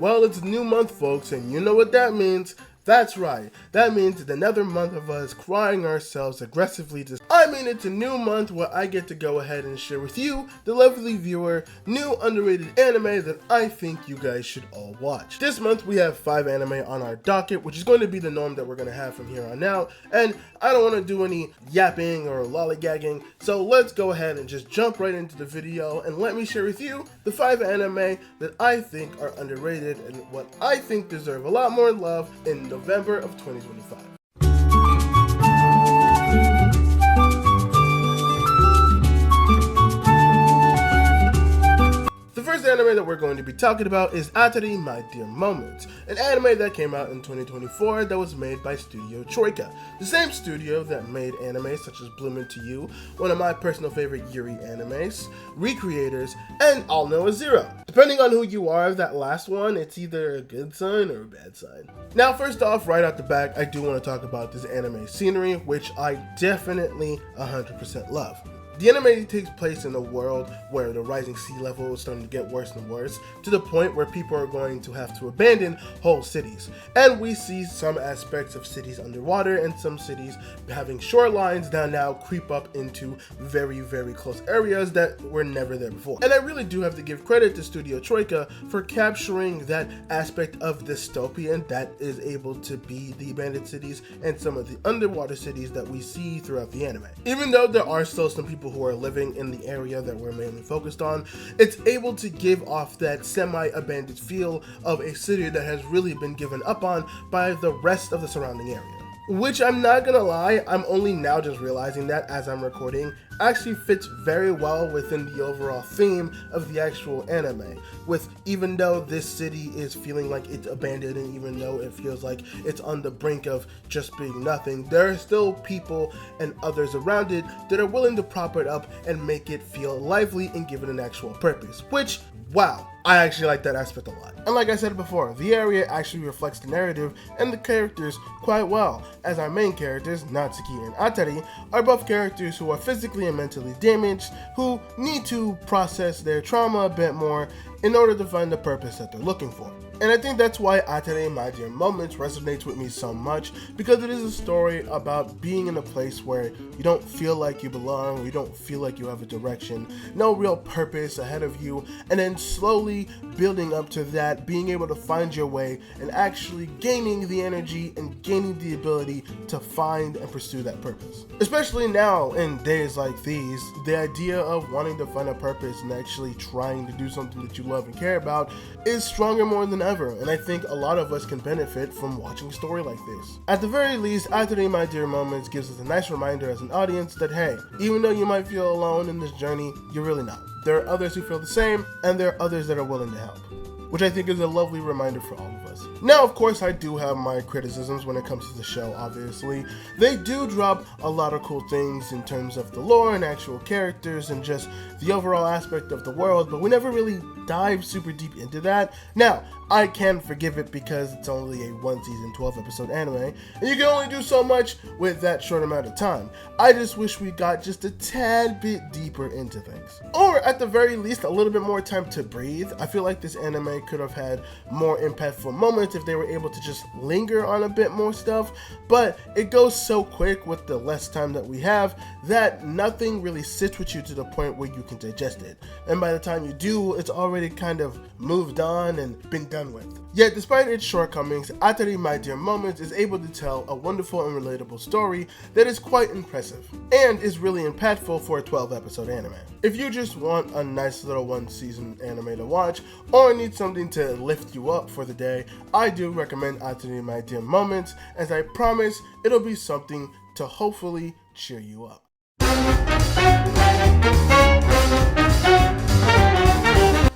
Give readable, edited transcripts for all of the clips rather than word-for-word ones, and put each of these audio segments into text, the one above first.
Well, it's a new month, folks, and you know what that means. That's right, that means it's another month of us crying ourselves aggressively to... it's a new month where I get to go ahead and share with you, the lovely viewer, new underrated anime that I think you guys should all watch. This month we have 5 anime on our docket, which is going to be the norm that we're going to have from here on out, and I don't want to do any yapping or lollygagging, so let's go ahead and just jump right into the video and let me share with you the 5 anime that I think are underrated and what I think deserve a lot more love in November of 2025. The first anime that we're going to be talking about is Atri, My Dear Moments, an anime that came out in 2024 that was made by Studio Troika, the same studio that made anime such as Bloom Into You, one of my personal favorite Yuri animes, Recreators, and All Know a Zero. Depending on who you are, that last one, it's either a good sign or a bad sign. Now, first off, right out the back, I do want to talk about this anime scenery, which I definitely 100% love. The anime takes place in a world where the rising sea level is starting to get worse and worse, to the point where people are going to have to abandon whole cities. And we see some aspects of cities underwater and some cities having shorelines that now creep up into very, very close areas that were never there before. And I really do have to give credit to Studio Troika for capturing that aspect of dystopian that is able to be the abandoned cities and some of the underwater cities that we see throughout the anime. Even though there are still some people who are living in the area that we're mainly focused on, it's able to give off that semi-abandoned feel of a city that has really been given up on by the rest of the surrounding area. Which, I'm not gonna lie, I'm only now just realizing that as I'm recording, actually fits very well within the overall theme of the actual anime. With, even though this city is feeling like it's abandoned and even though it feels like it's on the brink of just being nothing, there are still people and others around it that are willing to prop it up and make it feel lively and give it an actual purpose. Which, wow, I actually like that aspect a lot. And like I said before, the area actually reflects the narrative and the characters quite well, as our main characters, Natsuki and Atari, are both characters who are physically and mentally damaged, who need to process their trauma a bit more in order to find the purpose that they're looking for. And I think that's why Atri, My Dear Moments resonates with me so much, because it is a story about being in a place where you don't feel like you belong, or you don't feel like you have a direction, no real purpose ahead of you, and then slowly building up to that, being able to find your way and actually gaining the energy and gaining the ability to find and pursue that purpose. Especially now in days like these, the idea of wanting to find a purpose and actually trying to do something that you love and care about is stronger more than ever, and I think a lot of us can benefit from watching a story like this. At the very least, Atri, My Dear Moments gives us a nice reminder as an audience that hey, even though you might feel alone in this journey, you're really not. There are others who feel the same, and there are others that are willing to help, which I think is a lovely reminder for all of us. Now, of course, I do have my criticisms when it comes to the show, obviously. They do drop a lot of cool things in terms of the lore and actual characters and just the overall aspect of the world, but we never really dive super deep into that. Now, I can forgive it because it's only a 1 season, 12 episode anime, and you can only do so much with that short amount of time. I just wish we got just a tad bit deeper into things. Or at the very least, a little bit more time to breathe. I feel like this anime could have had more impactful moments if they were able to just linger on a bit more stuff, but it goes so quick with the less time that we have that nothing really sits with you to the point where you can digest it. And by the time you do, it's already kind of moved on and been done with. Yet, despite its shortcomings, Atari, My Dear Moments is able to tell a wonderful and relatable story that is quite impressive, and is really impactful for a 12 episode anime. If you just want a nice little 1 season anime to watch, or need something to lift you up for the day, I do recommend Atari, My Dear Moments, as I promise it'll be something to hopefully cheer you up.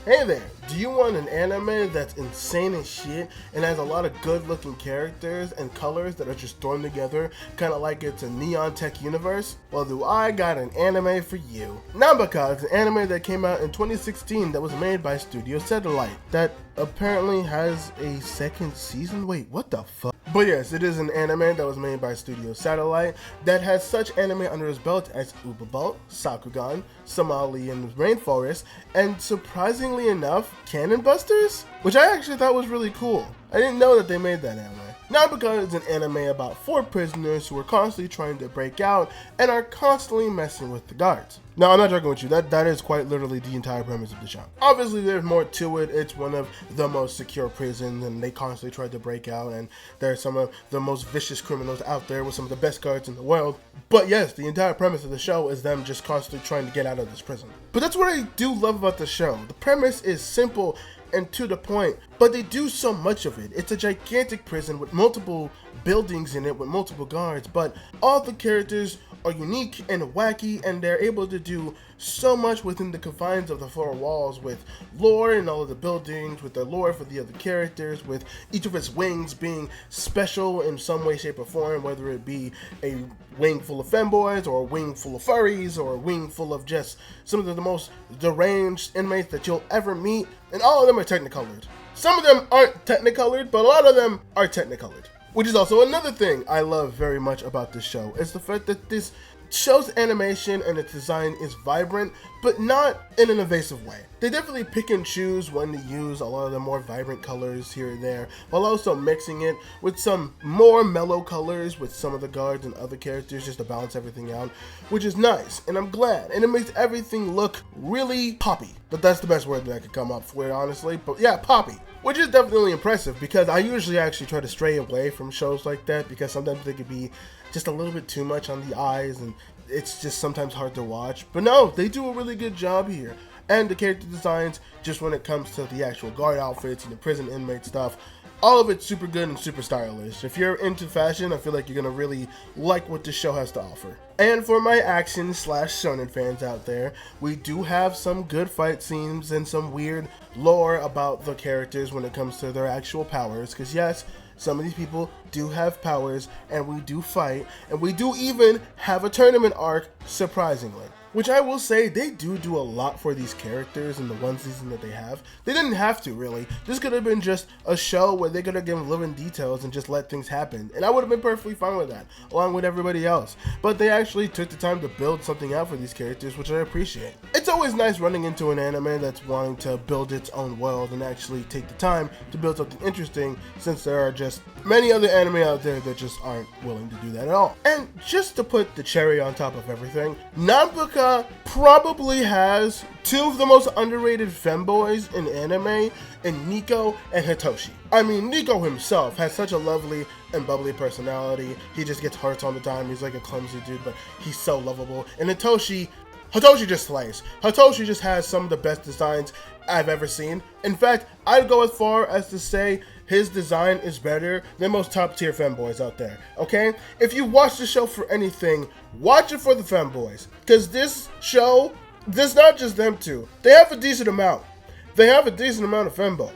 Hey there, do you want an anime that's insane as shit and has a lot of good looking characters and colors that are just thrown together, kind of like it's a neon tech universe? Well, do I got an anime for you. Nanbaka is an anime that came out in 2016 that was made by Studio Satellite that apparently has a 2nd season? Wait, what the fuck? But yes, it is an anime that was made by Studio Satellite that has such anime under his belt as Ubabalt, Sakugan, Somali in the Rainforest, and surprisingly enough, Cannon Busters, which I actually thought was really cool. I didn't know that they made that anime. Nanbaka is an anime about 4 prisoners who are constantly trying to break out and are constantly messing with the guards. Now, I'm not joking with you, that is quite literally the entire premise of the show. Obviously, there's more to it. It's one of the most secure prisons, and they constantly try to break out, and there's some of the most vicious criminals out there with some of the best guards in the world. But yes, the entire premise of the show is them just constantly trying to get out of this prison. But that's what I do love about the show. The premise is simple and to the point, but they do so much of it. It's a gigantic prison with multiple buildings in it with multiple guards, but all the characters are unique and wacky, and they're able to do so much within the confines of the 4 walls with lore and all of the buildings, with the lore for the other characters, with each of its wings being special in some way, shape, or form, whether it be a wing full of femboys, or a wing full of furries, or a wing full of just some of the most deranged inmates that you'll ever meet, and all of them are technicolored. Some of them aren't technicolored, but a lot of them are technicolored. Which is also another thing I love very much about this show, is the fact that this show's animation and its design is vibrant, but not in an invasive way. They definitely pick and choose when to use a lot of the more vibrant colors here and there, while also mixing it with some more mellow colors with some of the guards and other characters just to balance everything out, which is nice, and I'm glad, and it makes everything look really poppy. But that's the best word that I could come up with, honestly, but yeah, poppy. Which is definitely impressive, because I usually actually try to stray away from shows like that, because sometimes they could be just a little bit too much on the eyes, and it's just sometimes hard to watch. But no, they do a really good job here. And the character designs, just when it comes to the actual guard outfits and the prison inmate stuff, all of it's super good and super stylish. If you're into fashion, I feel like you're gonna really like what this show has to offer. And for my action / shonen fans out there, we do have some good fight scenes and some weird lore about the characters when it comes to their actual powers, because yes, some of these people do have powers, and we do fight, and we do even have a tournament arc, surprisingly. Which I will say, they do a lot for these characters in the one season that they have. They didn't have to, really. This could have been just a show where they could have given living details and just let things happen. And I would have been perfectly fine with that, along with everybody else. But they actually took the time to build something out for these characters, which I appreciate. It's always nice running into an anime that's wanting to build its own world and actually take the time to build something interesting, since there are just many other anime out there that just aren't willing to do that at all. And just to put the cherry on top of everything, Nanbaka probably has 2 of the most underrated femboys in anime, in Nico and Hitoshi. I mean, Nico himself has such a lovely and bubbly personality. He just gets hearts all the time. He's like a clumsy dude, but he's so lovable. And Hitoshi just slays. Hitoshi just has some of the best designs I've ever seen. In fact, I'd go as far as to say his design is better than most top tier femboys out there, okay? If you watch the show for anything, watch it for the femboys. Because this show, there's not just them 2. They have a decent amount. They have a decent amount of femboy.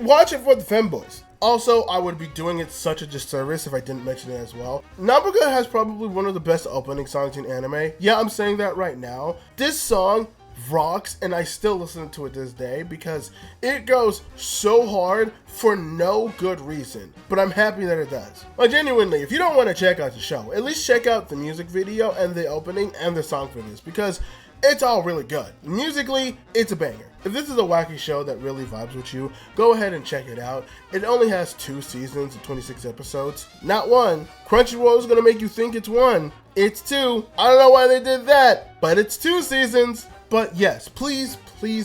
Watch it for the femboys. Also, I would be doing it such a disservice if I didn't mention it as well. Nanbaka has probably one of the best opening songs in anime. Yeah, I'm saying that right now. This song rocks, and I still listen to it this day because it goes so hard for no good reason, but I'm happy that it does. Like, genuinely, if you don't want to check out the show, at least check out the music video and the opening and the song for this, because it's all really good. Musically, it's a banger. If this is a wacky show that really vibes with you, go ahead and check it out. It only has 2 seasons and 26 episodes. Not 1. Crunchyroll is going to make you think it's 1. It's 2. I don't know why they did that, but it's 2 seasons. But yes, please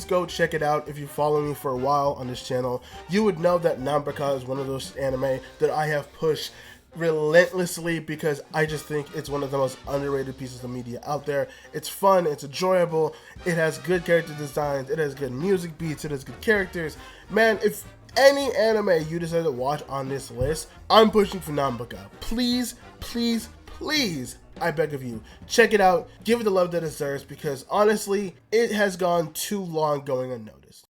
go check it out. If you follow me for a while on this channel, you would know that Nanbaka is one of those anime that I have pushed relentlessly, because I just think it's one of the most underrated pieces of media out there. It's fun, it's enjoyable, it has good character designs, it has good music beats, it has good characters. Man, if any anime you decide to watch on this list, I'm pushing for Nanbaka. Please, I beg of you, check it out, give it the love that it deserves, because honestly, it has gone too long going unnoticed.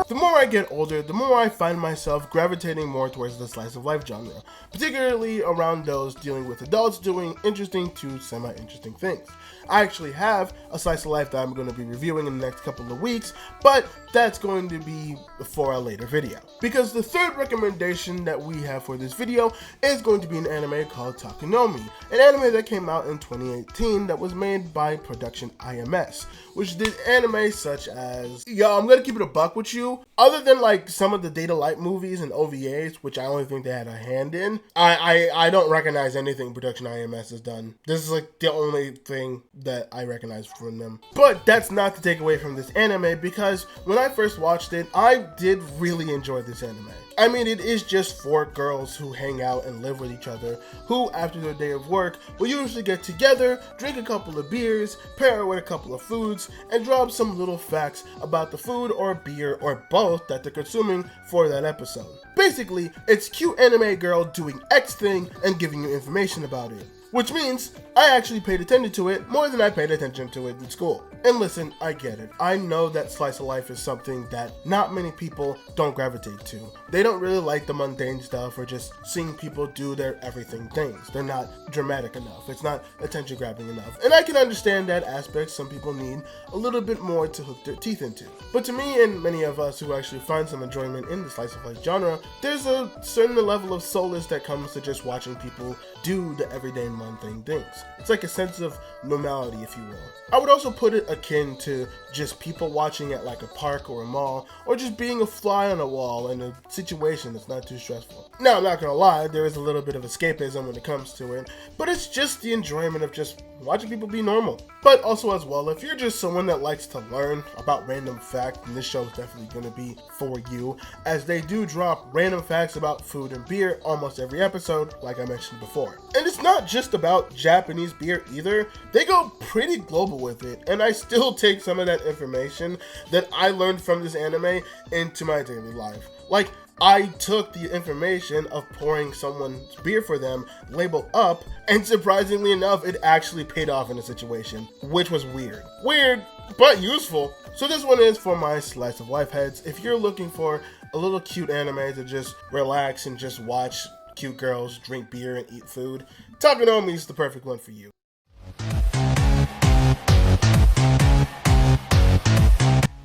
The more more I get older, the more I find myself gravitating more towards the slice of life genre, particularly around those dealing with adults doing interesting to semi-interesting things. I actually have a slice of life that I'm going to be reviewing in the next couple of weeks, but that's going to be for a later video. Because the third recommendation that we have for this video is going to be an anime called Takunomi, an anime that came out in 2018 that was made by Production IMS, which did anime such as, I'm going to keep it a buck with you, other than like some of the Data Light movies and OVAs, which I only think they had a hand in, I don't recognize anything Production IMS has done. This is like the only thing that I recognize from them. But that's not to take away from this anime, because when I first watched it, I did really enjoy this anime. I mean, it is just 4 girls who hang out and live with each other, who after their day of work will usually get together, drink a couple of beers, pair it with a couple of foods, and drop some little facts about the food or beer or both that they're consuming for that episode. Basically, it's cute anime girl doing X thing and giving you information about it. Which means I actually paid attention to it more than I paid attention to it in school. And listen, I get it. I know that slice of life is something that not many people don't gravitate to. They don't really like the mundane stuff or just seeing people do their everything things. They're not dramatic enough. It's not attention grabbing enough. And I can understand that aspect. Some people need a little bit more to hook their teeth into. But to me and many of us who actually find some enjoyment in the slice of life genre, there's a certain level of solace that comes to just watching people do the everyday mundane things. It's like a sense of normality, if you will. I would also put it akin to just people watching at like a park or a mall, or just being a fly on a wall in a situation that's not too stressful. Now, I'm not gonna lie, there is a little bit of escapism when it comes to it, but it's just the enjoyment of just watching people be normal. But also as well, if you're just someone that likes to learn about random facts, then this show is definitely gonna be for you, as they do drop random facts about food and beer almost every episode, like I mentioned before. And it's not just about Japanese beer either. They go pretty global with it, and I still take some of that information that I learned from this anime into my daily life. Like, I took the information of pouring someone's beer for them, label up, and surprisingly enough, it actually paid off in a situation, which was weird. Weird, but useful. So this one is for my slice of life heads. If you're looking for a little cute anime to just relax and just watch cute girls drink beer and eat food, Takunomi is the perfect one for you.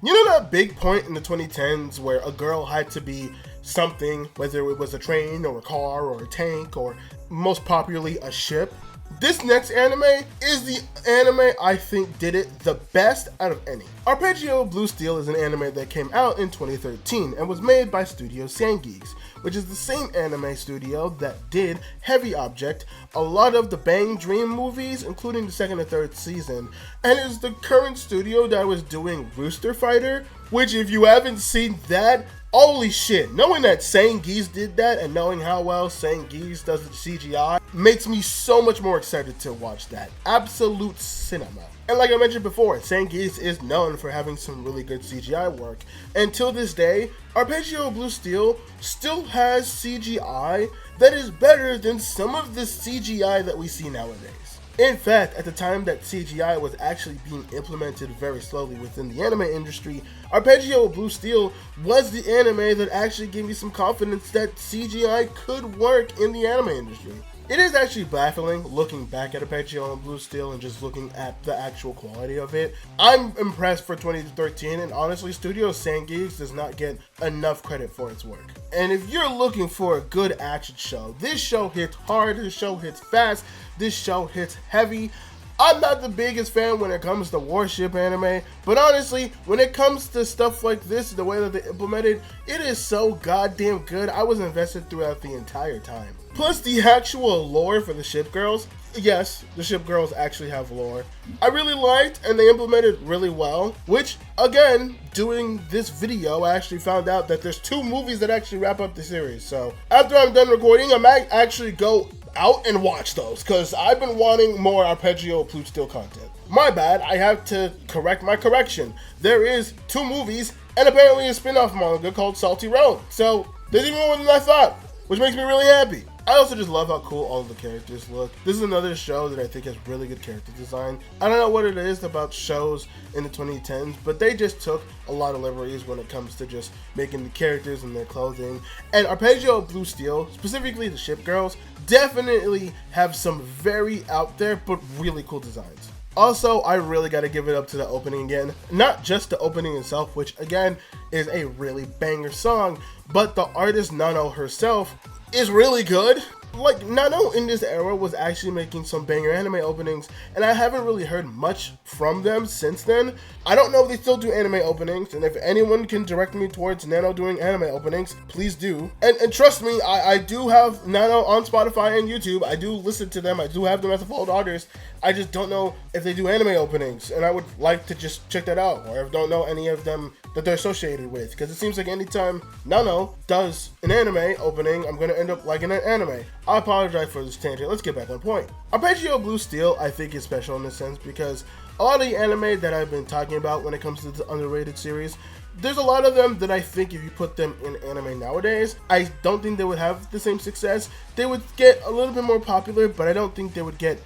You know that big point in the 2010s where a girl had to be something, whether it was a train or a car or a tank or most popularly a ship? This next anime is the anime I think did it the best out of any. Arpeggio Blue Steel is an anime that came out in 2013 and was made by Studio Sangeeks, which is the same anime studio that did Heavy Object, a lot of the Bang Dream movies, including the 2nd and 3rd season, and is the current studio that was doing Rooster Fighter, which if you haven't seen that, holy shit, knowing that Sangeeks did that and knowing how well Sangeeks does the CGI makes me so much more excited to watch that. Absolute cinema. And like I mentioned before, Sangeeks is known for having some really good CGI work. And till this day, Arpeggio Blue Steel still has CGI that is better than some of the CGI that we see nowadays. In fact, at the time that CGI was actually being implemented very slowly within the anime industry, Arpeggio Blue Steel was the anime that actually gave me some confidence that CGI could work in the anime industry. It is actually baffling looking back at Arpeggio and Blue Steel and just looking at the actual quality of it. I'm impressed for 2013, and honestly, Studio Sangeeks does not get enough credit for its work. And if you're looking for a good action show, this show hits hard, this show hits fast, this show hits heavy. I'm not the biggest fan when it comes to warship anime, but honestly, when it comes to stuff like this, the way that they implement it, it is so goddamn good. I was invested throughout the entire time. Plus the actual lore for the ship girls. Yes, the ship girls actually have lore. I really liked, and they implemented really well, which, again, doing this video, I actually found out that there's 2 movies that actually wrap up the series. So after I'm done recording, I might actually go out and watch those, because I've been wanting more Arpeggio Blue Steel content. My bad, I have to correct my correction. There is 2 movies, and apparently a spin-off manga called Salty Road. So there's even more than I thought, which makes me really happy. I also just love how cool all the characters look. This is another show that I think has really good character design. I don't know what it is about shows in the 2010s, but they just took a lot of liberties when it comes to just making the characters and their clothing. And Arpeggio Blue Steel, specifically the ship girls, definitely have some very out there but really cool designs. Also, I really got to give it up to the opening again. Not just the opening itself, which again is a really banger song, but the artist Nano herself is really good. Like, Nano in this era was actually making some banger anime openings, and I haven't really heard much from them since then. I don't know if they still do anime openings, and if anyone can direct me towards Nano doing anime openings, please do. And trust me, I do have Nano on Spotify and YouTube. I do listen to them. I do have them as a followed artist. I just don't know if they do anime openings, and I would like to just check that out, or if I don't know any of them that they're associated with, because it seems like anytime Nano does an anime opening, I'm going to end up liking an anime. I apologize for this tangent. Let's get back on point. Arpeggio Blue Steel, I think, is special in a sense because a lot of the anime that I've been talking about when it comes to the underrated series, there's a lot of them that I think if you put them in anime nowadays, I don't think they would have the same success. They would get a little bit more popular, but I don't think they would get,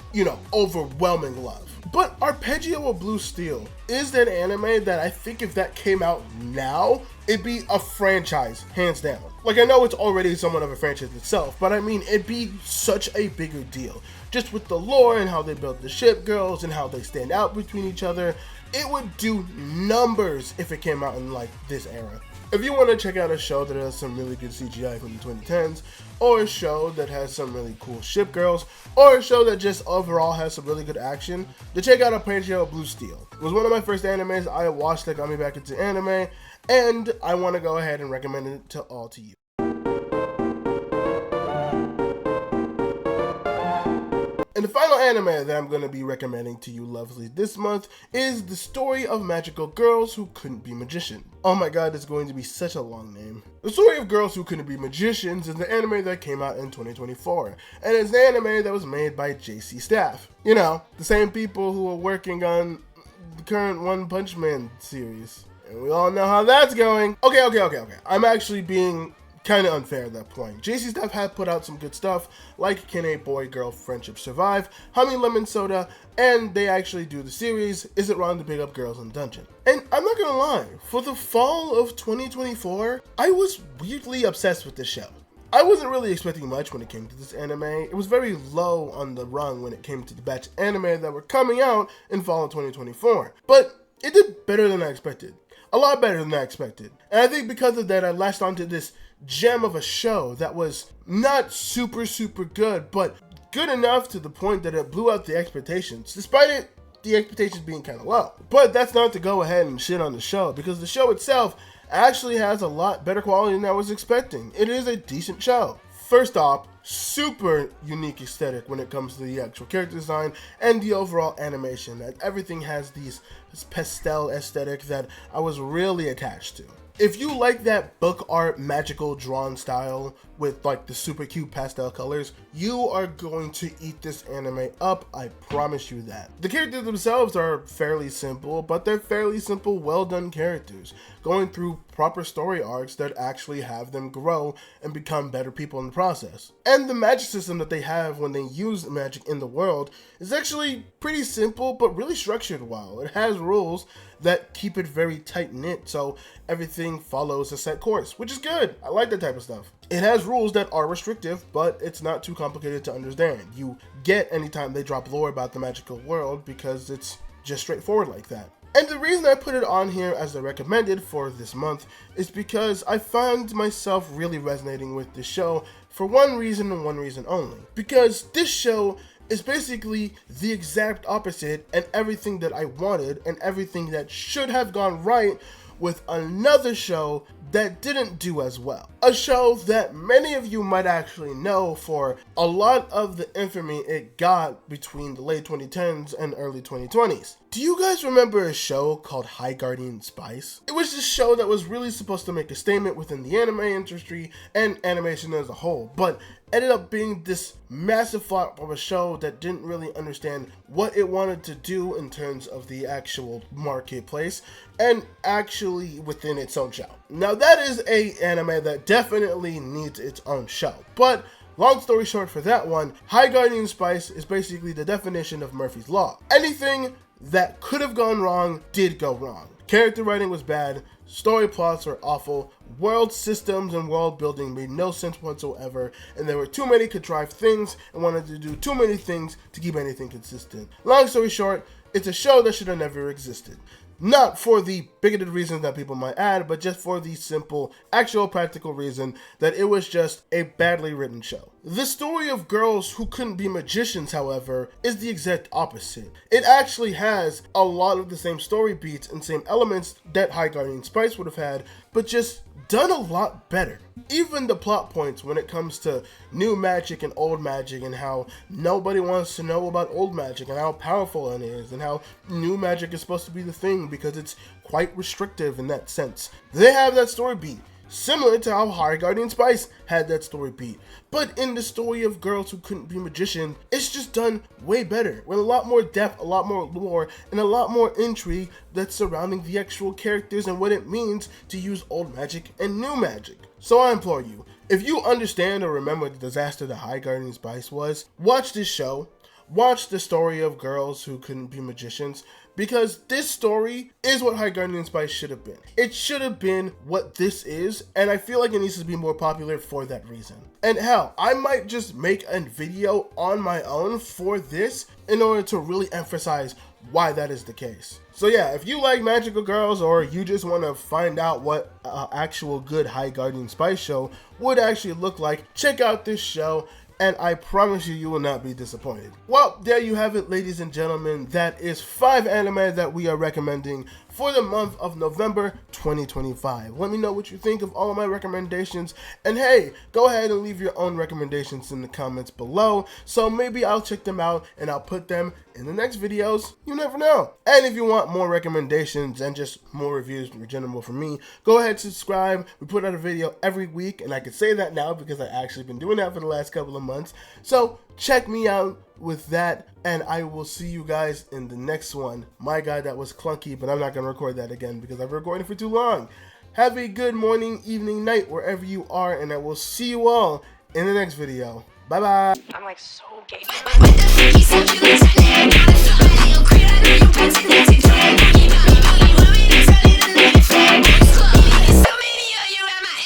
overwhelming love. But Arpeggio Blue Steel is that anime that I think if that came out now, it'd be a franchise, hands down. Like, I know it's already somewhat of a franchise itself, but I mean, it'd be such a bigger deal. Just with the lore and how they built the ship girls and how they stand out between each other, it would do numbers if it came out in, like, this era. If you want to check out a show that has some really good CGI from the 2010s, or a show that has some really cool ship girls, or a show that just overall has some really good action, then check out Arpeggio Blue Steel. It was one of my first animes I watched that got me back into anime, and I want to go ahead and recommend it to you. And the final anime that I'm going to be recommending to you lovelies this month is The Story of Magical Girls Who Couldn't Be Magicians. Oh my god, it's going to be such a long name. The Story of Girls Who Couldn't Be Magicians is the anime that came out in 2024, and it's an anime that was made by JC Staff. You know, the same people who are working on the current One Punch Man series. And we all know how that's going. Okay. I'm actually being kind of unfair at that point. JC Staff had put out some good stuff, like Can a Boy-Girl Friendship Survive, Honey Lemon Soda, and they actually do the series Is It Wrong to Pick Up Girls in the Dungeon? And I'm not gonna lie, for the fall of 2024, I was weirdly obsessed with this show. I wasn't really expecting much when it came to this anime. It was very low on the rung when it came to the batch of anime that were coming out in fall of 2024, but it did better than I expected. A lot better than I expected. And I think because of that, I latched onto this gem of a show that was not super good, but good enough to the point that it blew out the expectations, despite the expectations being kind of low. But that's not to go ahead and shit on the show, because the show itself actually has a lot better quality than I was expecting. It is a decent show. First off, super unique aesthetic when it comes to the actual character design and the overall animation. Everything has this pastel aesthetic that I was really attached to. If you like that book art magical drawn style with like the super cute pastel colors, you are going to eat this anime up, I promise you that. The characters themselves are fairly simple, but they're fairly simple, well done characters, going through proper story arcs that actually have them grow and become better people in the process. And the magic system that they have when they use magic in the world is actually pretty simple, but really structured well. It has rules that keep it very tight-knit, so everything follows a set course, which is good. I like that type of stuff. It has rules that are restrictive, but it's not too complicated to understand. You get anytime they drop lore about the magical world because it's just straightforward like that. And the reason I put it on here as a recommended for this month is because I found myself really resonating with this show for one reason and one reason only. Because this show is basically the exact opposite and everything that I wanted and everything that should have gone right with another show that didn't do as well. A show that many of you might actually know for a lot of the infamy it got between the late 2010s and early 2020s. Do you guys remember a show called High Guardian Spice? It was this show that was really supposed to make a statement within the anime industry and animation as a whole, but ended up being this massive flop of a show that didn't really understand what it wanted to do in terms of the actual marketplace and actually within its own show. Now that is a anime that definitely needs its own show, but Long story short for that one, High Guardian Spice is basically the definition of Murphy's Law. Anything that could have gone wrong did go wrong. Character writing was bad, story plots were awful, world systems and world building made no sense whatsoever, and there were too many contrived things and wanted to do too many things to keep anything consistent. Long story short, it's a show that should have never existed. Not for the bigoted reasons that people might add, but just for the simple, actual practical reason that it was just a badly written show. The story of girls who couldn't be magicians, however, is the exact opposite. It actually has a lot of the same story beats and same elements that High Guardian Spice would have had, but just done a lot better. Even the plot points when it comes to new magic and old magic and how nobody wants to know about old magic and how powerful it is and how new magic is supposed to be the thing because it's quite restrictive in that sense. They have that story beat, similar to how High Guardian Spice had that story beat. But in the story of girls who couldn't be magicians, it's just done way better, with a lot more depth, a lot more lore, and a lot more intrigue that's surrounding the actual characters and what it means to use old magic and new magic. So I implore you, if you understand or remember the disaster that High Guardian Spice was, watch this show, watch the story of girls who couldn't be magicians, because this story is what High Guardian Spice should have been. It should have been what this is, and I feel like it needs to be more popular for that reason. And hell, I might just make a video on my own for this in order to really emphasize why that is the case. So yeah, if you like magical girls or you just want to find out what an actual good High Guardian Spice show would actually look like, check out this show. And I promise you, you will not be disappointed. Well, there you have it, ladies and gentlemen. That is 5 anime that we are recommending for the month of November 2025. Let me know what you think of all of my recommendations. And hey, go ahead and leave your own recommendations in the comments below. So maybe I'll check them out and I'll put them in the next videos. You never know. And if you want more recommendations and just more reviews in general from me, go ahead and subscribe. We put out a video every week, and I can say that now because I've actually been doing that for the last couple of months. So check me out with that, and I will see you guys in the next one. My God, that was clunky, but I'm not going to record that again because I've recorded for too long. Have a good morning, evening, night, wherever you are, and I will see you all in the next video. Bye-bye. I'm like so gay. So many of you at my